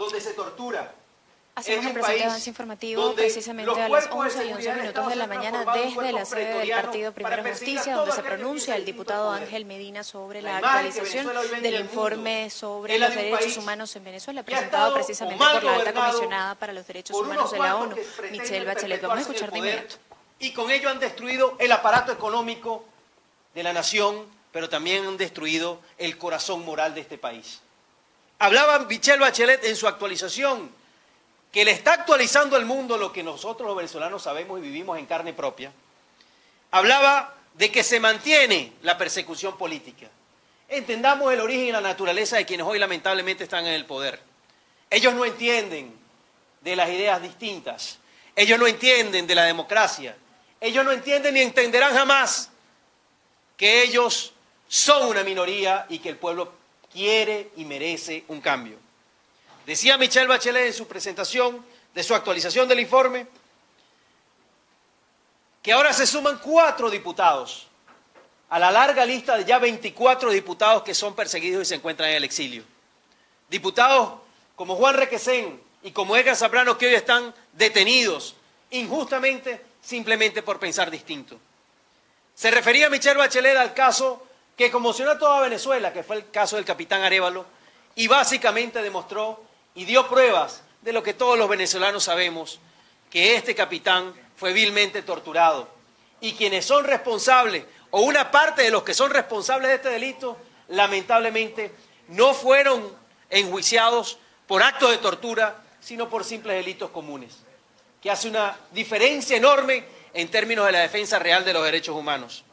donde se tortura. Hacemos el presente avance informativo precisamente a las 11:11 de la mañana desde la sede del partido Primero Justicia, donde se pronuncia el diputado Ángel Medina sobre la actualización del informe sobre los derechos humanos en Venezuela, presentado precisamente por la alta comisionada para los derechos humanos de la ONU, Michelle Bachelet. Vamos a escuchar de inmediato. Y con ello han destruido el aparato económico de la nación, pero también han destruido el corazón moral de este país. Hablaba Michelle Bachelet en su actualización, que le está actualizando al mundo lo que nosotros los venezolanos sabemos y vivimos en carne propia. Hablaba de que se mantiene la persecución política. Entendamos el origen y la naturaleza de quienes hoy lamentablemente están en el poder. Ellos no entienden de las ideas distintas. Ellos no entienden de la democracia. Ellos no entienden ni entenderán jamás que ellos son una minoría y que el pueblo quiere y merece un cambio. Decía Michelle Bachelet en su presentación de su actualización del informe que ahora se suman 4 diputados a la larga lista de ya 24 diputados que son perseguidos y se encuentran en el exilio. Diputados como Juan Requesén y como Edgar Zambrano, que hoy están detenidos injustamente simplemente por pensar distinto. Se refería Michelle Bachelet al caso que conmocionó a toda Venezuela, que fue el caso del capitán Arévalo, y básicamente demostró y dio pruebas de lo que todos los venezolanos sabemos, que este capitán fue vilmente torturado. Y quienes son responsables, o una parte de los que son responsables de este delito, lamentablemente no fueron enjuiciados por actos de tortura, sino por simples delitos comunes, que hace una diferencia enorme en términos de la defensa real de los derechos humanos.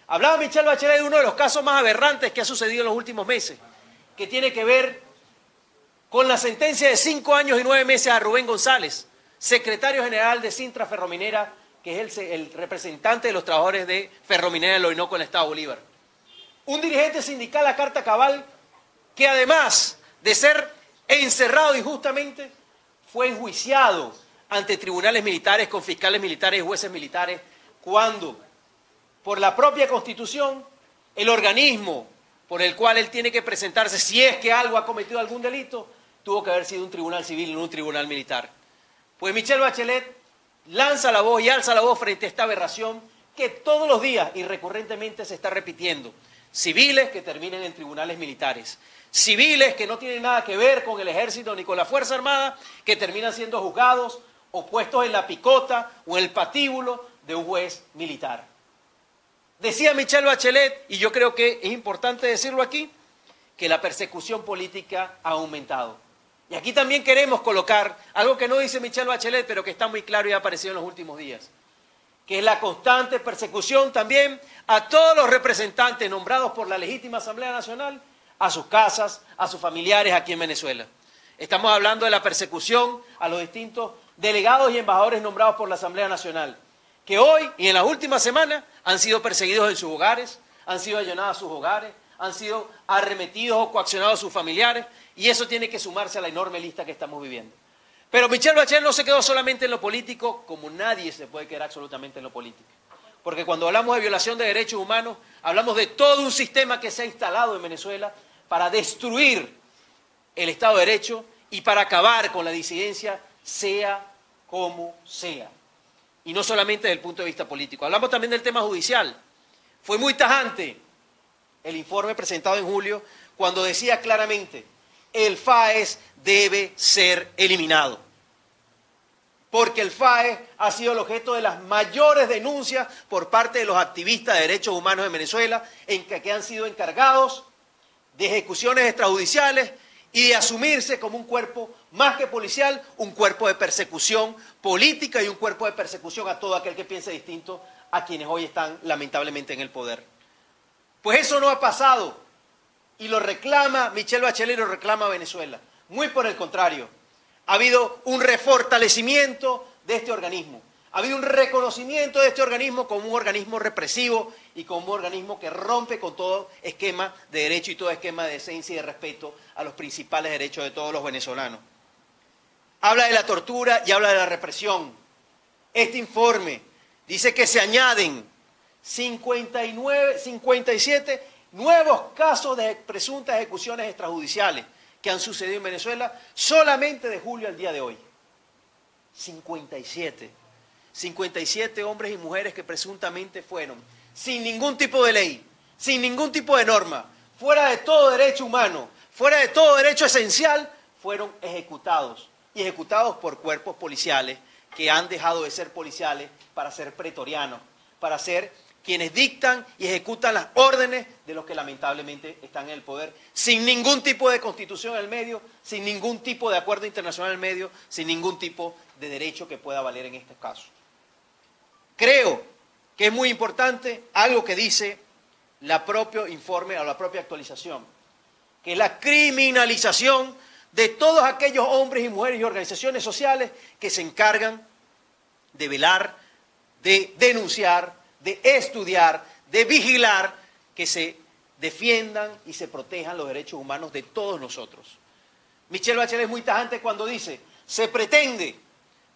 Hablaba Michelle Bachelet de uno de los casos más aberrantes que ha sucedido en los últimos meses, que tiene que ver con la sentencia de 5 años y 9 meses a Rubén González, secretario general de Cintra Ferrominera, que es el representante de los trabajadores de Ferrominera del Orinoco en el Estado Bolívar. Un dirigente sindical a carta cabal que además de ser encerrado injustamente, fue enjuiciado ante tribunales militares con fiscales militares y jueces militares, cuando por la propia Constitución el organismo por el cual él tiene que presentarse si es que algo ha cometido algún delito, tuvo que haber sido un tribunal civil y no un tribunal militar. Pues Michelle Bachelet lanza la voz y alza la voz frente a esta aberración que todos los días y recurrentemente se está repitiendo. Civiles que terminan en tribunales militares. Civiles que no tienen nada que ver con el ejército ni con la Fuerza Armada, que terminan siendo juzgados o puestos en la picota o en el patíbulo de un juez militar. Decía Michelle Bachelet, y yo creo que es importante decirlo aquí, que la persecución política ha aumentado. Y aquí también queremos colocar algo que no dice Michelle Bachelet, pero que está muy claro y ha aparecido en los últimos días, que es la constante persecución también a todos los representantes nombrados por la legítima Asamblea Nacional, a sus casas, a sus familiares aquí en Venezuela. Estamos hablando de la persecución a los distintos delegados y embajadores nombrados por la Asamblea Nacional, que hoy y en las últimas semanas han sido perseguidos en sus hogares, han sido allanados sus hogares, han sido arremetidos o coaccionados sus familiares, y eso tiene que sumarse a la enorme lista que estamos viviendo. Pero Michelle Bachelet no se quedó solamente en lo político, como nadie se puede quedar absolutamente en lo político. Porque cuando hablamos de violación de derechos humanos, hablamos de todo un sistema que se ha instalado en Venezuela para destruir el Estado de Derecho y para acabar con la disidencia, sea como sea. Y no solamente desde el punto de vista político. Hablamos también del tema judicial. Fue muy tajante el informe presentado en julio cuando decía claramente: el FAES debe ser eliminado. Porque el FAES ha sido el objeto de las mayores denuncias por parte de los activistas de derechos humanos en Venezuela, en que han sido encargados de ejecuciones extrajudiciales y de asumirse como un cuerpo más que policial, un cuerpo de persecución política y un cuerpo de persecución a todo aquel que piense distinto a quienes hoy están lamentablemente en el poder. Pues eso no ha pasado y lo reclama Michelle Bachelet y lo reclama Venezuela. Muy por el contrario, ha habido un refortalecimiento de este organismo. Ha habido un reconocimiento de este organismo como un organismo represivo y como un organismo que rompe con todo esquema de derecho y todo esquema de decencia y de respeto a los principales derechos de todos los venezolanos. Habla de la tortura y habla de la represión. Este informe dice que se añaden 57 nuevos casos de presuntas ejecuciones extrajudiciales que han sucedido en Venezuela solamente de julio al día de hoy. 57. 57 hombres y mujeres que presuntamente fueron, sin ningún tipo de ley, sin ningún tipo de norma, fuera de todo derecho humano, fuera de todo derecho esencial, fueron ejecutados. Y ejecutados por cuerpos policiales que han dejado de ser policiales para ser pretorianos, para ser quienes dictan y ejecutan las órdenes de los que lamentablemente están en el poder, sin ningún tipo de constitución en el medio, sin ningún tipo de acuerdo internacional en el medio, sin ningún tipo de derecho que pueda valer en este caso. Creo que es muy importante algo que dice la propio informe o la propia actualización, que es la criminalización de todos aquellos hombres y mujeres y organizaciones sociales que se encargan de velar, de denunciar, de estudiar, de vigilar, que se defiendan y se protejan los derechos humanos de todos nosotros. Michelle Bachelet es muy tajante cuando dice, se pretende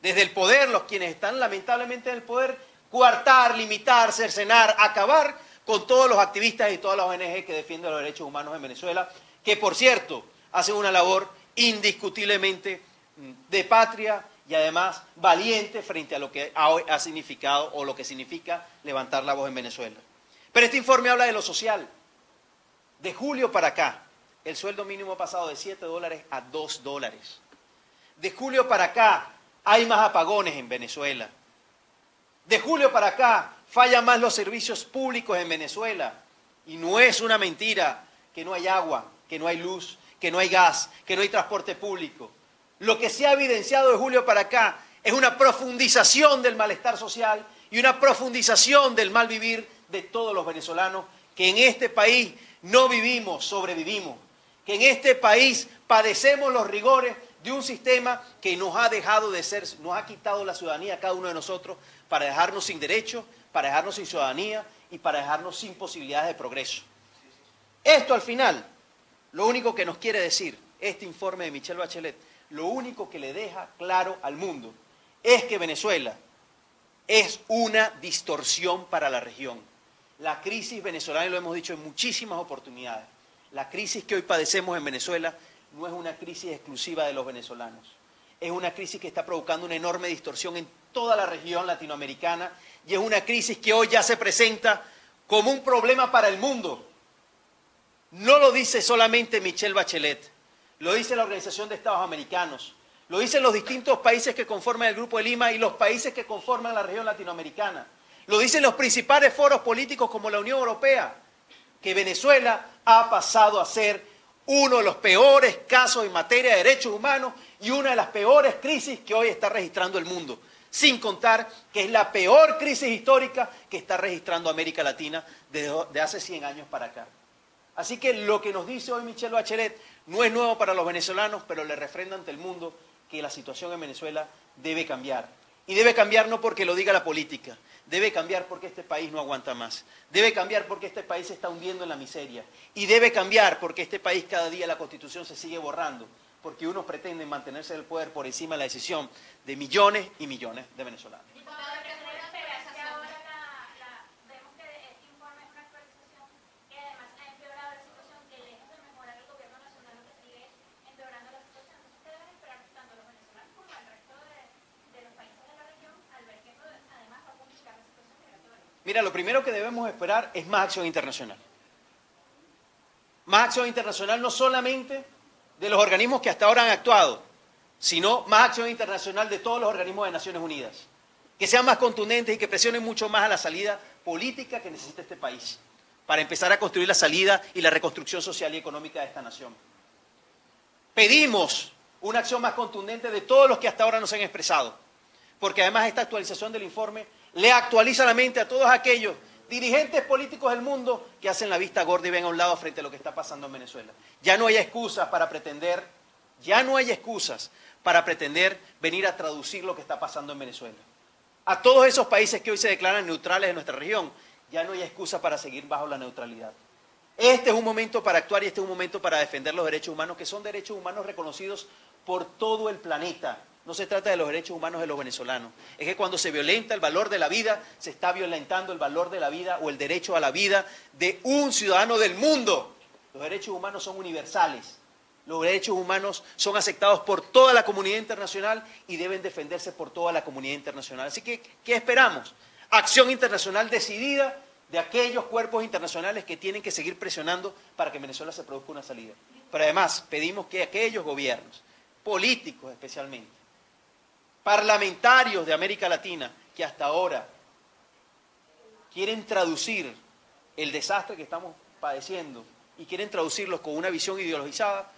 desde el poder, los quienes están lamentablemente en el poder, coartar, limitar, cercenar, acabar con todos los activistas y todas las ONG que defienden los derechos humanos en Venezuela, que por cierto hacen una labor indiscutiblemente de patria y además valiente frente a lo que ha significado o lo que significa levantar la voz en Venezuela. Pero este informe habla de lo social. De julio para acá, el sueldo mínimo ha pasado de $7 a $2. De julio para acá, hay más apagones en Venezuela. De julio para acá, fallan más los servicios públicos en Venezuela. Y no es una mentira que no hay agua, que no hay luz, que no hay gas, que no hay transporte público. Lo que se ha evidenciado de julio para acá es una profundización del malestar social y una profundización del mal vivir de todos los venezolanos que en este país no vivimos, sobrevivimos, que en este país padecemos los rigores de un sistema que nos ha dejado de ser, nos ha quitado la ciudadanía a cada uno de nosotros para dejarnos sin derechos, para dejarnos sin ciudadanía y para dejarnos sin posibilidades de progreso. Esto al final, lo único que nos quiere decir este informe de Michelle Bachelet, lo único que le deja claro al mundo es que Venezuela es una distorsión para la región. La crisis venezolana, y lo hemos dicho en muchísimas oportunidades, la crisis que hoy padecemos en Venezuela no es una crisis exclusiva de los venezolanos. Es una crisis que está provocando una enorme distorsión en toda la región latinoamericana y es una crisis que hoy ya se presenta como un problema para el mundo. No lo dice solamente Michelle Bachelet, lo dice la Organización de Estados Americanos, lo dicen los distintos países que conforman el Grupo de Lima y los países que conforman la región latinoamericana. Lo dicen los principales foros políticos como la Unión Europea, que Venezuela ha pasado a ser uno de los peores casos en materia de derechos humanos y una de las peores crisis que hoy está registrando el mundo, sin contar que es la peor crisis histórica que está registrando América Latina de hace 100 años para acá. Así que lo que nos dice hoy Michelle Bachelet no es nuevo para los venezolanos, pero le refrenda ante el mundo que la situación en Venezuela debe cambiar. Y debe cambiar no porque lo diga la política, debe cambiar porque este país no aguanta más. Debe cambiar porque este país se está hundiendo en la miseria. Y debe cambiar porque este país cada día la Constitución se sigue borrando, porque unos pretenden mantenerse en el poder por encima de la decisión de millones y millones de venezolanos. Mira, lo primero que debemos esperar es más acción internacional. Más acción internacional no solamente de los organismos que hasta ahora han actuado, sino más acción internacional de todos los organismos de Naciones Unidas, que sean más contundentes y que presionen mucho más a la salida política que necesita este país, para empezar a construir la salida y la reconstrucción social y económica de esta nación. Pedimos una acción más contundente de todos los que hasta ahora nos han expresado, porque además esta actualización del informe le actualiza la mente a todos aquellos dirigentes políticos del mundo que hacen la vista gorda y ven a un lado frente a lo que está pasando en Venezuela. Ya no hay excusas para pretender venir a traducir lo que está pasando en Venezuela. A todos esos países que hoy se declaran neutrales en nuestra región, ya no hay excusa para seguir bajo la neutralidad. Este es un momento para actuar y este es un momento para defender los derechos humanos, que son derechos humanos reconocidos por todo el planeta. No se trata de los derechos humanos de los venezolanos. Es que cuando se violenta el valor de la vida, se está violentando el valor de la vida o el derecho a la vida de un ciudadano del mundo. Los derechos humanos son universales. Los derechos humanos son aceptados por toda la comunidad internacional y deben defenderse por toda la comunidad internacional. Así que, ¿qué esperamos? Acción internacional decidida de aquellos cuerpos internacionales que tienen que seguir presionando para que en Venezuela se produzca una salida. Pero además pedimos que aquellos gobiernos, políticos especialmente, parlamentarios de América Latina, que hasta ahora quieren traducir el desastre que estamos padeciendo y quieren traducirlos con una visión ideologizada,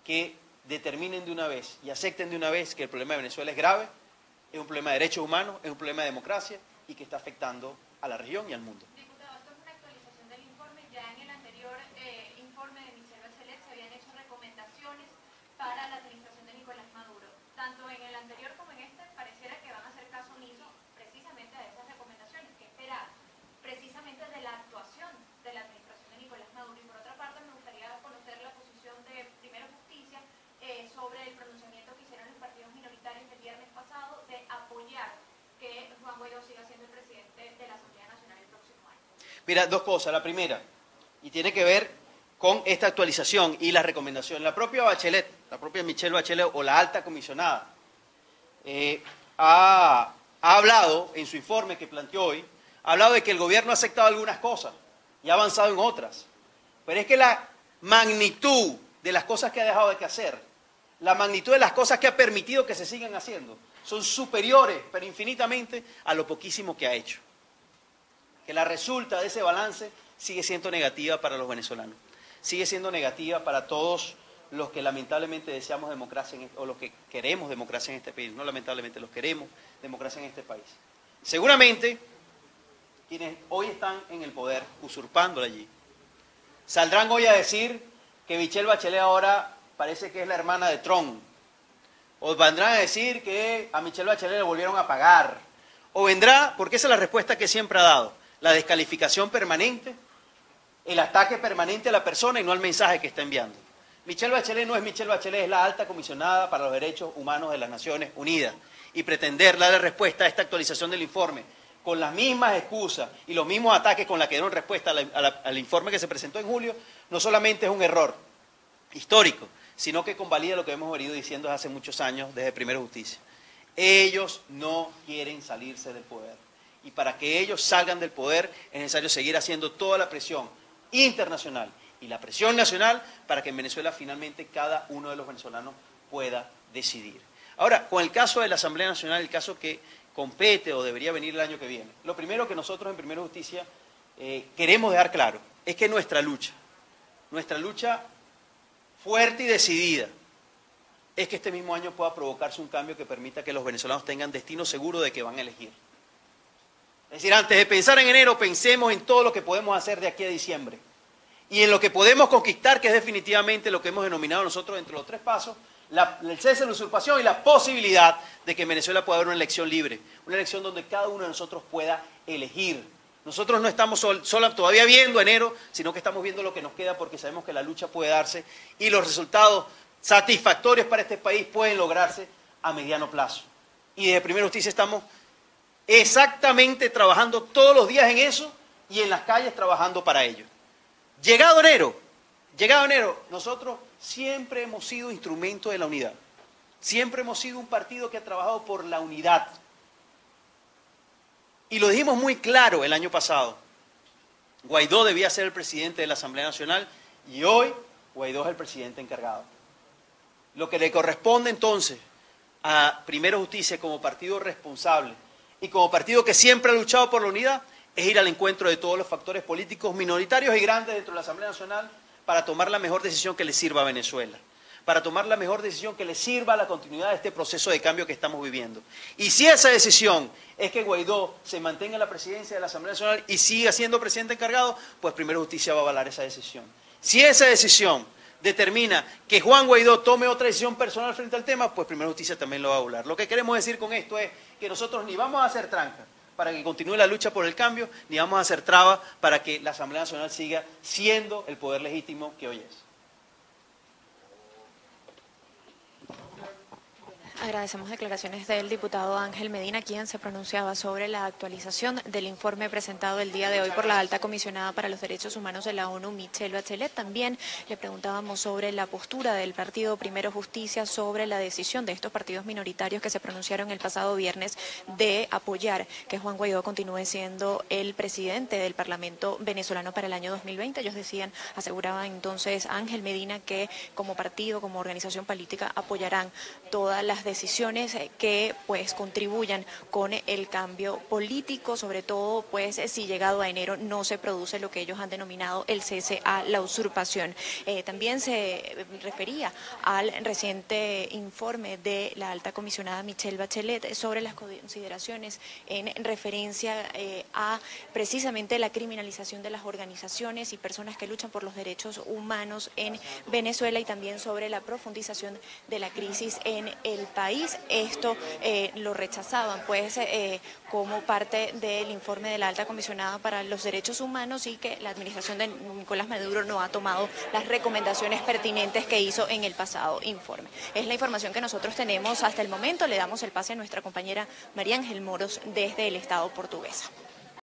que determinen de una vez y acepten de una vez que el problema de Venezuela es grave, es un problema de derechos humanos, es un problema de democracia y que está afectando a la región y al mundo. Diputado, esto es una actualización del informe. Ya en el anterior informe de Michelle Bachelet se habían hecho recomendaciones para la administración de Nicolás Maduro. Tanto en el anterior como en este pareciera que van a hacer caso omiso precisamente a esas recomendaciones. ¿Qué esperar precisamente de la actuación de la administración de Nicolás Maduro? Y por otra parte me gustaría conocer la posición de Primero Justicia sobre el pronunciamiento que hicieron los partidos minoritarios el viernes pasado de apoyar que Juan Guaidó siga siendo el presidente de la Asamblea Nacional el próximo año. Mira, dos cosas. La primera, y tiene que ver con esta actualización y la recomendación. La propia Bachelet, la propia Michelle Bachelet o la alta comisionada, ha hablado en su informe que planteó hoy, ha hablado de que el gobierno ha aceptado algunas cosas y ha avanzado en otras. Pero es que la magnitud de las cosas que ha dejado de hacer, la magnitud de las cosas que ha permitido que se sigan haciendo, son superiores, pero infinitamente, a lo poquísimo que ha hecho. Que la resulta de ese balance sigue siendo negativa para los venezolanos. Sigue siendo negativa para todos los que lamentablemente deseamos democracia, o los que queremos democracia en este país. No lamentablemente, los queremos democracia en este país. Seguramente, quienes hoy están en el poder, usurpándola allí, saldrán hoy a decir que Michelle Bachelet ahora parece que es la hermana de Trump. O vendrán a decir que a Michelle Bachelet le volvieron a pagar. O vendrá, porque esa es la respuesta que siempre ha dado, la descalificación permanente, el ataque permanente a la persona y no al mensaje que está enviando. Michelle Bachelet no es Michelle Bachelet, es la alta comisionada para los derechos humanos de las Naciones Unidas. Y pretender darle respuesta a esta actualización del informe con las mismas excusas y los mismos ataques con los que dieron respuesta al informe que se presentó en julio, no solamente es un error histórico, sino que convalida lo que hemos venido diciendo desde hace muchos años desde Primero Justicia. Ellos no quieren salirse del poder. Y para que ellos salgan del poder es necesario seguir haciendo toda la presión internacional y la presión nacional para que en Venezuela finalmente cada uno de los venezolanos pueda decidir. Ahora, con el caso de la Asamblea Nacional, el caso que compete o debería venir el año que viene, lo primero que nosotros en Primero Justicia queremos dejar claro es que nuestra lucha fuerte y decidida es que este mismo año pueda provocarse un cambio que permita que los venezolanos tengan destino seguro de que van a elegir. Es decir, antes de pensar en enero, pensemos en todo lo que podemos hacer de aquí a diciembre y en lo que podemos conquistar, que es definitivamente lo que hemos denominado nosotros entre los tres pasos, el cese de la usurpación y la posibilidad de que en Venezuela pueda haber una elección libre, una elección donde cada uno de nosotros pueda elegir. Nosotros no estamos todavía viendo enero, sino que estamos viendo lo que nos queda porque sabemos que la lucha puede darse y los resultados satisfactorios para este país pueden lograrse a mediano plazo. Y desde Primera Justicia estamos exactamente trabajando todos los días en eso y en las calles trabajando para ello. Llegado enero, nosotros siempre hemos sido instrumento de la unidad. Siempre hemos sido un partido que ha trabajado por la unidad. Y lo dijimos muy claro el año pasado. Guaidó debía ser el presidente de la Asamblea Nacional y hoy Guaidó es el presidente encargado. Lo que le corresponde entonces a Primero Justicia como partido responsable y como partido que siempre ha luchado por la unidad es ir al encuentro de todos los factores políticos minoritarios y grandes dentro de la Asamblea Nacional para tomar la mejor decisión que le sirva a Venezuela, para tomar la mejor decisión que le sirva a la continuidad de este proceso de cambio que estamos viviendo. Y si esa decisión es que Guaidó se mantenga en la presidencia de la Asamblea Nacional y siga siendo presidente encargado, pues Primero Justicia va a avalar esa decisión. Si esa decisión determina que Juan Guaidó tome otra decisión personal frente al tema, pues Primero Justicia también lo va a avalar. Lo que queremos decir con esto es que nosotros ni vamos a hacer tranca para que continúe la lucha por el cambio, ni vamos a hacer traba para que la Asamblea Nacional siga siendo el poder legítimo que hoy es. Agradecemos declaraciones del diputado Ángel Medina, quien se pronunciaba sobre la actualización del informe presentado el día de hoy por la alta comisionada para los derechos humanos de la ONU, Michelle Bachelet. También le preguntábamos sobre la postura del partido Primero Justicia sobre la decisión de estos partidos minoritarios que se pronunciaron el pasado viernes de apoyar que Juan Guaidó continúe siendo el presidente del Parlamento venezolano para el año 2020. Ellos decían, aseguraba entonces Ángel Medina, que como partido, como organización política, apoyarán todas las decisiones que pues contribuyan con el cambio político, sobre todo pues si llegado a enero no se produce lo que ellos han denominado el cese a la usurpación. También se refería al reciente informe de la alta comisionada Michelle Bachelet sobre las consideraciones en referencia a precisamente la criminalización de las organizaciones y personas que luchan por los derechos humanos en Venezuela, y también sobre la profundización de la crisis en el país. Esto lo rechazaban pues como parte del informe de la alta comisionada para los derechos humanos, y que la administración de Nicolás Maduro no ha tomado las recomendaciones pertinentes que hizo en el pasado informe. Es la información que nosotros tenemos hasta el momento. Le damos el pase a nuestra compañera María Ángel Moros desde el Estado portuguesa.